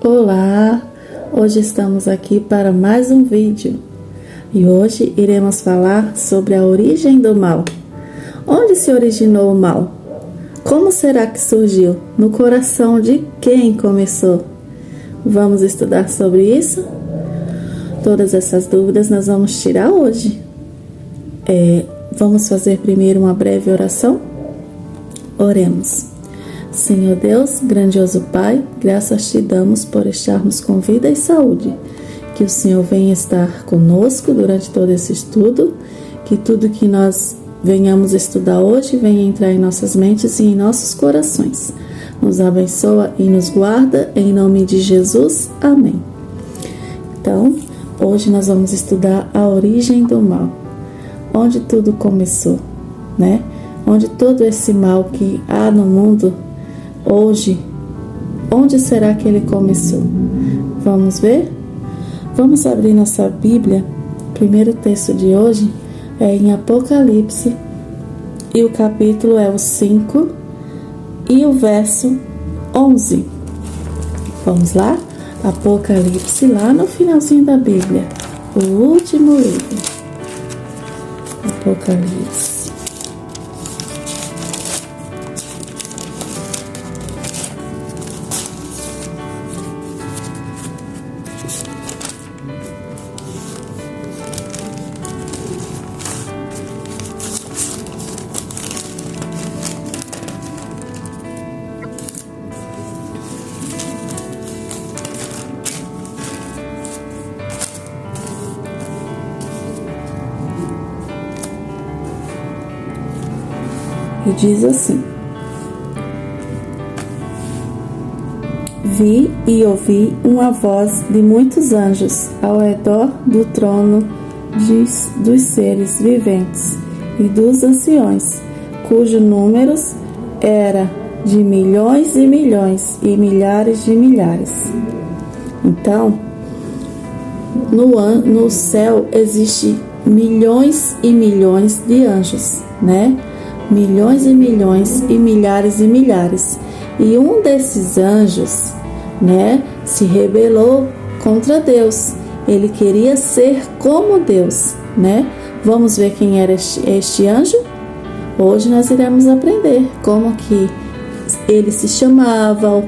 Olá! Hoje estamos aqui para mais um vídeo e hoje iremos falar sobre a origem do mal. Onde se originou o mal? Como será que surgiu? No coração de quem começou? Vamos estudar sobre isso? Todas essas dúvidas nós vamos tirar hoje. Vamos fazer primeiro uma breve oração? Oremos. Senhor Deus, grandioso Pai, graças te damos por estarmos com vida e saúde. Que o Senhor venha estar conosco durante todo esse estudo, que tudo que nós venhamos estudar hoje venha entrar em nossas mentes e em nossos corações. Nos abençoa e nos guarda, em nome de Jesus. Amém. Então, hoje nós vamos estudar a origem do mal. Onde tudo começou, né? Onde todo esse mal que há no mundo hoje, onde será que ele começou? Vamos ver? Vamos abrir nossa Bíblia. O primeiro texto de hoje é em Apocalipse e o capítulo é o 5 e o verso 11. Vamos lá? Apocalipse, lá no finalzinho da Bíblia, o último livro. Apocalipse. E diz assim: Vi e ouvi uma voz de muitos anjos ao redor do trono dos seres viventes e dos anciões, cujo número era de milhões e milhões e milhares de milhares. Então, no céu existe milhões e milhões de anjos, né? Milhões e milhões e milhares e milhares. E um desses anjos, né, se rebelou contra Deus. Ele queria ser como Deus, né? Vamos ver quem era este anjo? Hoje nós iremos aprender como que ele se chamava,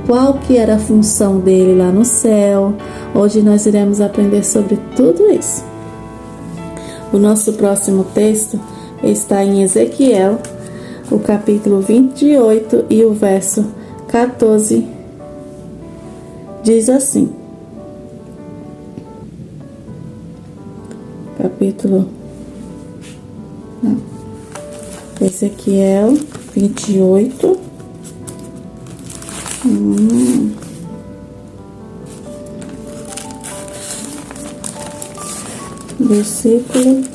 qual que era a função dele lá no céu. Hoje nós iremos aprender sobre tudo isso. O nosso próximo texto está em Ezequiel, o capítulo 28 e o verso 14, diz assim. Ezequiel 28. Versículo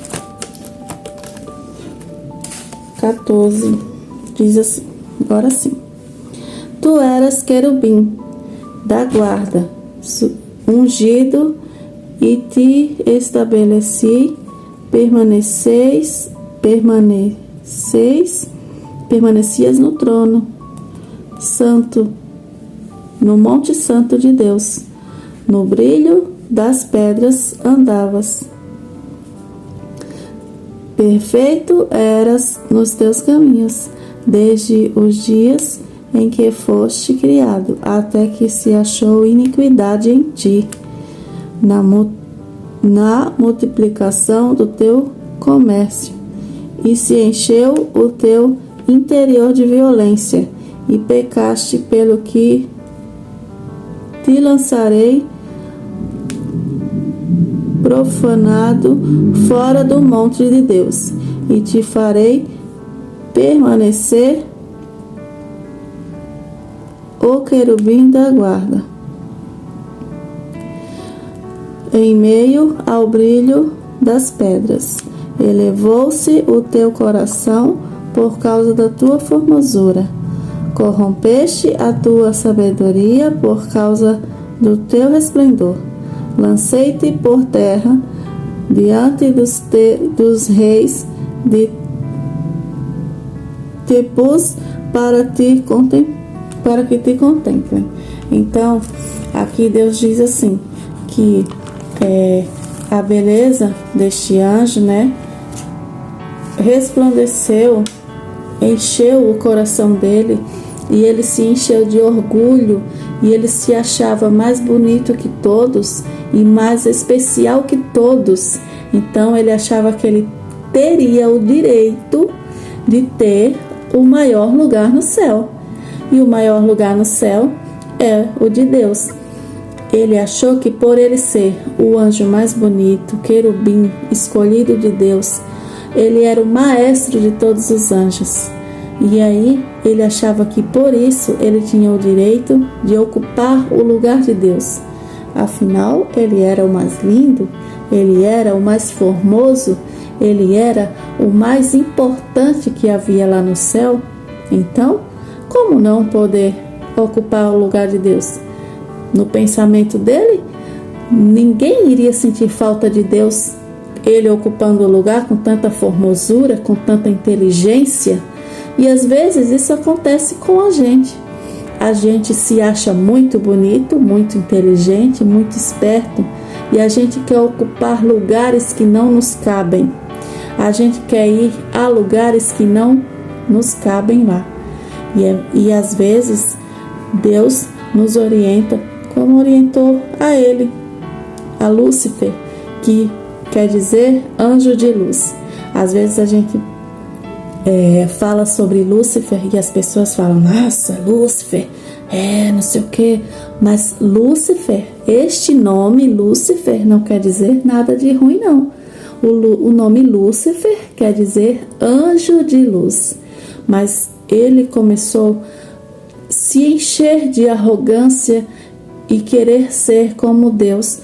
14, diz assim, agora sim: Tu eras querubim da guarda, ungido, e te estabeleci, permanecias no trono santo, no monte santo de Deus, no brilho das pedras andavas. Perfeito eras nos teus caminhos, desde os dias em que foste criado, até que se achou iniquidade em ti, na multiplicação do teu comércio, e se encheu o teu interior de violência, e pecaste, pelo que te lançarei profanado fora do monte de Deus, e te farei permanecer o querubim da guarda, em meio ao brilho das pedras. Elevou-se o teu coração por causa da tua formosura, corrompeste a tua sabedoria por causa do teu resplendor. Lancei-te por terra diante dos reis, te pus para que te contemplem. Então, Aqui Deus diz assim, que a beleza deste anjo, né, resplandeceu, encheu o coração dele, e ele se encheu de orgulho, e ele se achava mais bonito que todos e mais especial que todos. Então ele achava que ele teria o direito de ter o maior lugar no céu, e o maior lugar no céu é o de Deus. Ele achou que por ele ser o anjo mais bonito, querubim, escolhido de Deus, ele era o maestro de todos os anjos. E aí ele achava que por isso ele tinha o direito de ocupar o lugar de Deus. Afinal, ele era o mais lindo, ele era o mais formoso, ele era o mais importante que havia lá no céu. Então, como não poder ocupar o lugar de Deus? No pensamento dele, ninguém iria sentir falta de Deus, ele ocupando o lugar com tanta formosura, com tanta inteligência. E às vezes isso acontece com a gente. A gente se acha muito bonito, muito inteligente, muito esperto, e a gente quer ocupar lugares que não nos cabem. A gente quer ir a lugares que não nos cabem lá. E às vezes Deus nos orienta como orientou a ele, a Lúcifer, que quer dizer anjo de luz. Às vezes a gente fala sobre Lúcifer e as pessoas falam, nossa, Lúcifer, não sei o que, mas Lúcifer, este nome Lúcifer não quer dizer nada de ruim, não. O nome Lúcifer quer dizer anjo de luz, mas ele começou a se encher de arrogância e querer ser como Deus,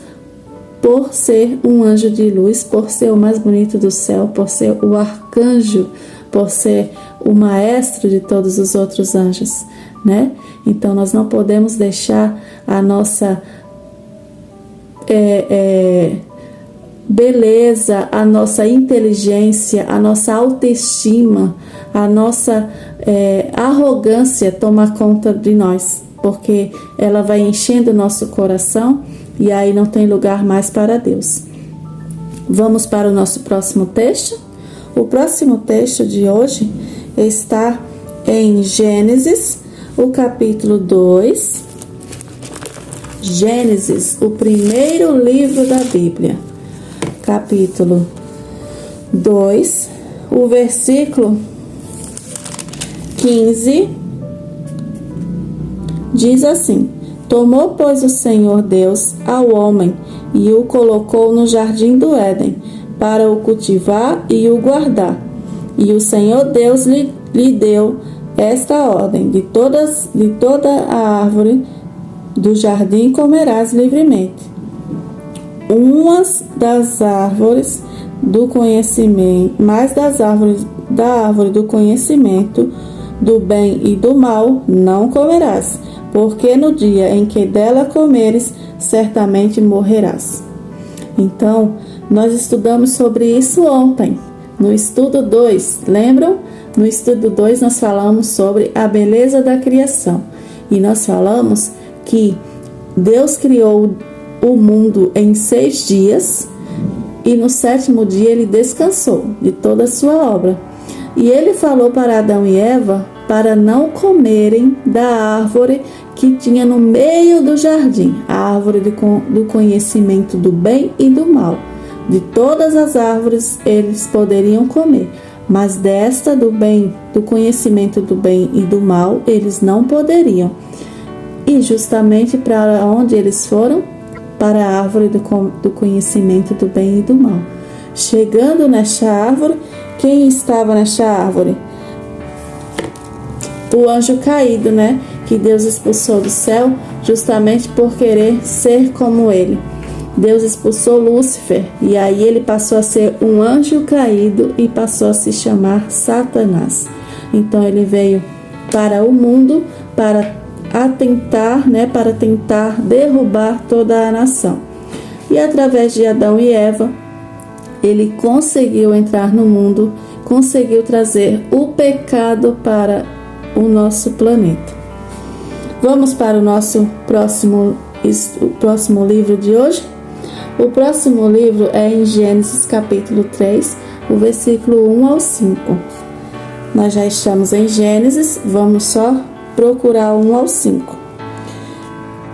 por ser um anjo de luz, por ser o mais bonito do céu, por ser o arcanjo, por ser o maestro de todos os outros anjos, né? Então nós não podemos deixar a nossa beleza, a nossa inteligência, a nossa autoestima, a nossa arrogância tomar conta de nós, porque ela vai enchendo o nosso coração e aí não tem lugar mais para Deus. Vamos para o nosso próximo texto? O próximo texto de hoje está em Gênesis, o capítulo 2. Gênesis, o primeiro livro da Bíblia, capítulo 2, o versículo 15, diz assim: Tomou, pois, o Senhor Deus ao homem e o colocou no jardim do Éden, para o cultivar e o guardar. E o Senhor Deus lhe deu esta ordem: de toda a árvore do jardim comerás livremente. Umas das árvores do conhecimento, mas da árvore do conhecimento do bem e do mal não comerás, porque no dia em que dela comeres, certamente morrerás. Então, nós estudamos sobre isso ontem, no estudo 2, lembram? No estudo 2 nós falamos sobre a beleza da criação, e nós falamos que Deus criou o mundo em 6 dias, e no 7º dia ele descansou de toda a sua obra. E ele falou para Adão e Eva para não comerem da árvore que tinha no meio do jardim, a árvore do conhecimento do bem e do mal. De todas as árvores eles poderiam comer, mas desta do conhecimento do bem e do mal, eles não poderiam. E justamente para onde eles foram? Para a árvore do conhecimento do bem e do mal. Chegando nesta árvore, quem estava nesta árvore? O anjo caído, né? Que Deus expulsou do céu justamente por querer ser como ele. Deus expulsou Lúcifer e aí ele passou a ser um anjo caído e passou a se chamar Satanás. Então ele veio para o mundo para tentar derrubar toda a nação. E através de Adão e Eva, ele conseguiu entrar no mundo, conseguiu trazer o pecado para o nosso planeta. Vamos para o nosso próximo o próximo livro de hoje? O próximo livro é em Gênesis capítulo 3, o versículo 1 ao 5. Nós já estamos em Gênesis, vamos só procurar 1 ao 5.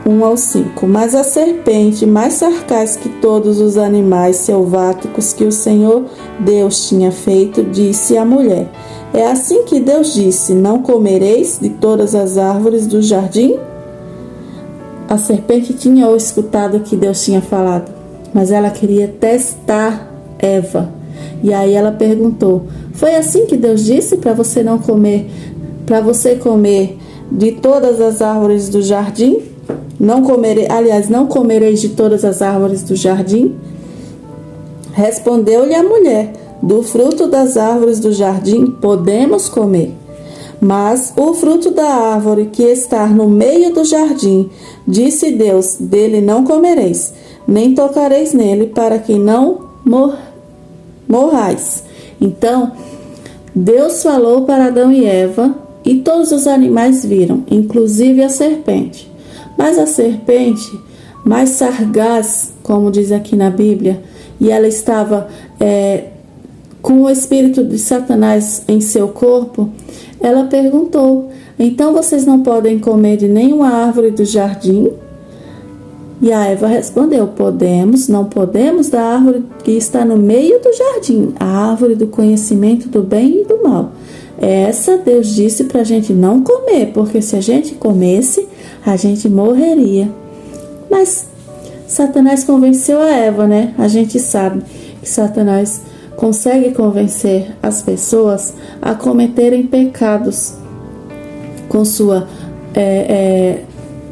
1 ao 5. Mas a serpente, mais sagaz que todos os animais selváticos que o Senhor Deus tinha feito, disse à mulher: é assim que Deus disse: não comereis de todas as árvores do jardim? A serpente tinha escutado o que Deus tinha falado, mas ela queria testar Eva. E aí ela perguntou: foi assim que Deus disse para você não comer, para você comer de todas as árvores do jardim? Não comereis de todas as árvores do jardim? Respondeu-lhe a mulher: do fruto das árvores do jardim podemos comer, mas o fruto da árvore que está no meio do jardim, disse Deus, dele não comereis, nem tocareis nele, para que não morrais. Então, Deus falou para Adão e Eva, e todos os animais viram, inclusive a serpente. Mas a serpente, mais sagaz, como diz aqui na Bíblia, e ela estava com o espírito de Satanás em seu corpo, ela perguntou: então vocês não podem comer de nenhuma árvore do jardim? E a Eva respondeu: podemos, não podemos da árvore que está no meio do jardim, a árvore do conhecimento do bem e do mal. Essa Deus disse para a gente não comer, porque se a gente comesse, a gente morreria. Mas Satanás convenceu a Eva, né? A gente sabe que Satanás consegue convencer as pessoas a cometerem pecados com sua...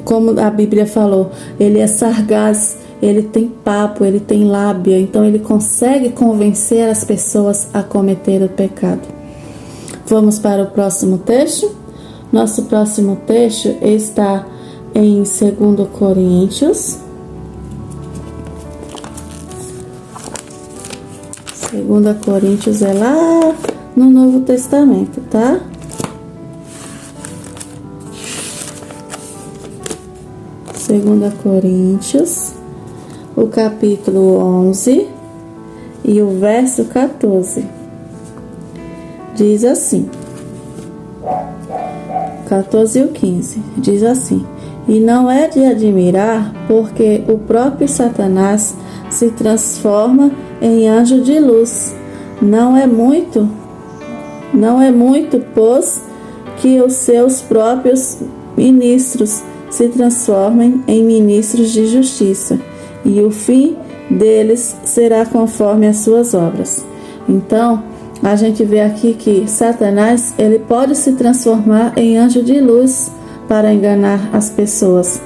como a Bíblia falou, ele é sagaz, ele tem papo, ele tem lábia, então ele consegue convencer as pessoas a cometer o pecado. Vamos para o próximo texto? Nosso próximo texto está em 2 Coríntios. 2 Coríntios é lá no Novo Testamento, tá? Segunda Coríntios, o capítulo 11 e o verso 14. Diz assim, 14 e o 15, diz assim: e não é de admirar, porque o próprio Satanás se transforma em anjo de luz. Não é muito, pois, que os seus próprios ministros se transformem em ministros de justiça, e o fim deles será conforme as suas obras. Então, a gente vê aqui que Satanás, ele pode se transformar em anjo de luz para enganar as pessoas.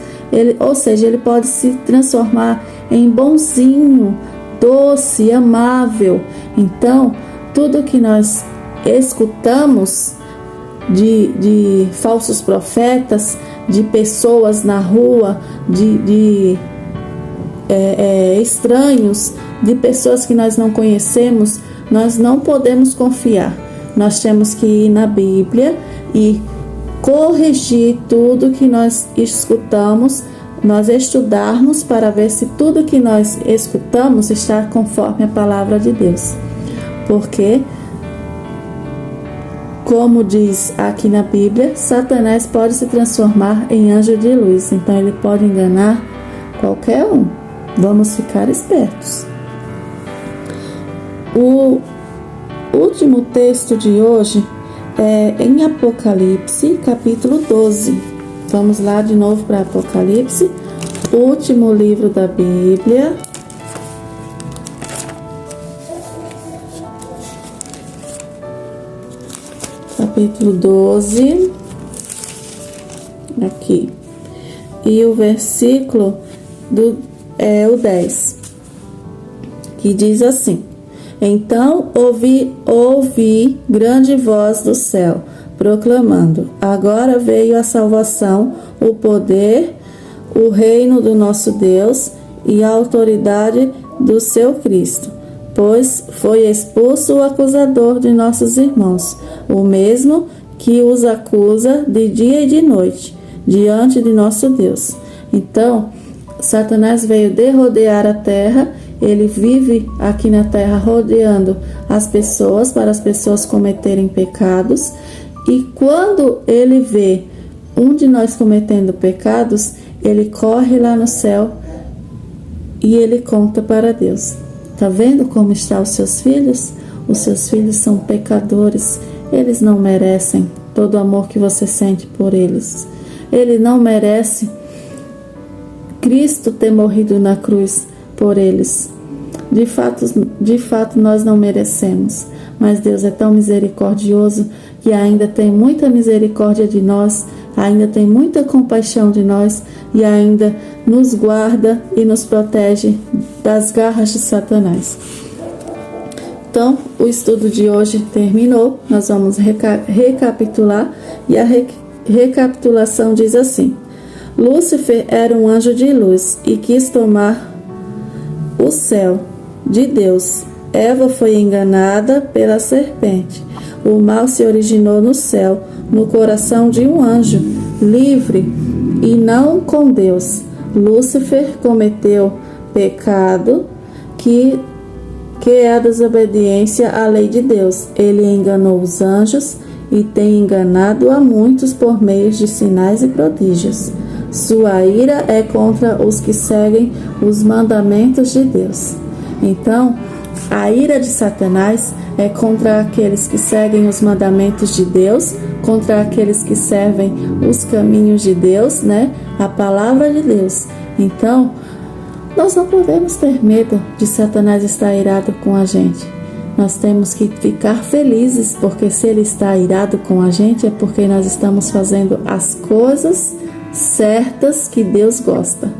Ou seja, ele pode se transformar em bonzinho, doce, amável. Então, tudo que nós escutamos de falsos profetas, de pessoas na rua, de estranhos, de pessoas que nós não conhecemos, nós não podemos confiar. Nós temos que ir na Bíblia e corrigir tudo que nós escutamos, nós estudarmos para ver se tudo que nós escutamos está conforme a palavra de Deus. Porque, como diz aqui na Bíblia, Satanás pode se transformar em anjo de luz, então ele pode enganar qualquer um. Vamos ficar espertos. O último texto de hoje é em Apocalipse, capítulo 12. Vamos lá de novo para Apocalipse, o último livro da Bíblia. Capítulo 12. Aqui. E o versículo o 10. Que diz assim: então ouvi grande voz do céu, proclamando: agora veio a salvação, o poder, o reino do nosso Deus e a autoridade do seu Cristo, pois foi expulso o acusador de nossos irmãos, o mesmo que os acusa de dia e de noite, diante de nosso Deus. Então, Satanás veio de rodear a terra, ele vive aqui na terra rodeando as pessoas, para as pessoas cometerem pecados, e quando ele vê um de nós cometendo pecados, ele corre lá no céu e ele conta para Deus. Tá vendo como estão os seus filhos? Os seus filhos são pecadores, eles não merecem todo o amor que você sente por eles. Ele não merece Cristo ter morrido na cruz por eles. De fato, nós não merecemos, mas Deus é tão misericordioso que ainda tem muita misericórdia de nós, ainda tem muita compaixão de nós e ainda nos guarda e nos protege das garras de Satanás. Então, o estudo de hoje terminou, nós vamos recapitular e a recapitulação diz assim: Lúcifer era um anjo de luz e quis tomar o céu de Deus. Eva foi enganada pela serpente. O mal se originou no céu, no coração de um anjo, livre e não com Deus. Lúcifer cometeu pecado que é a desobediência à lei de Deus. Ele enganou os anjos e tem enganado a muitos por meio de sinais e prodígios. Sua ira é contra os que seguem os mandamentos de Deus. Então, a ira de Satanás é contra aqueles que seguem os mandamentos de Deus, contra aqueles que servem os caminhos de Deus, né? A palavra de Deus. Então, nós não podemos ter medo de Satanás estar irado com a gente. Nós temos que ficar felizes, porque se ele está irado com a gente é porque nós estamos fazendo as coisas certas que Deus gosta.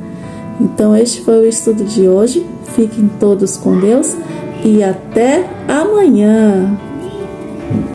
Então este foi o estudo de hoje. Fiquem todos com Deus e até amanhã.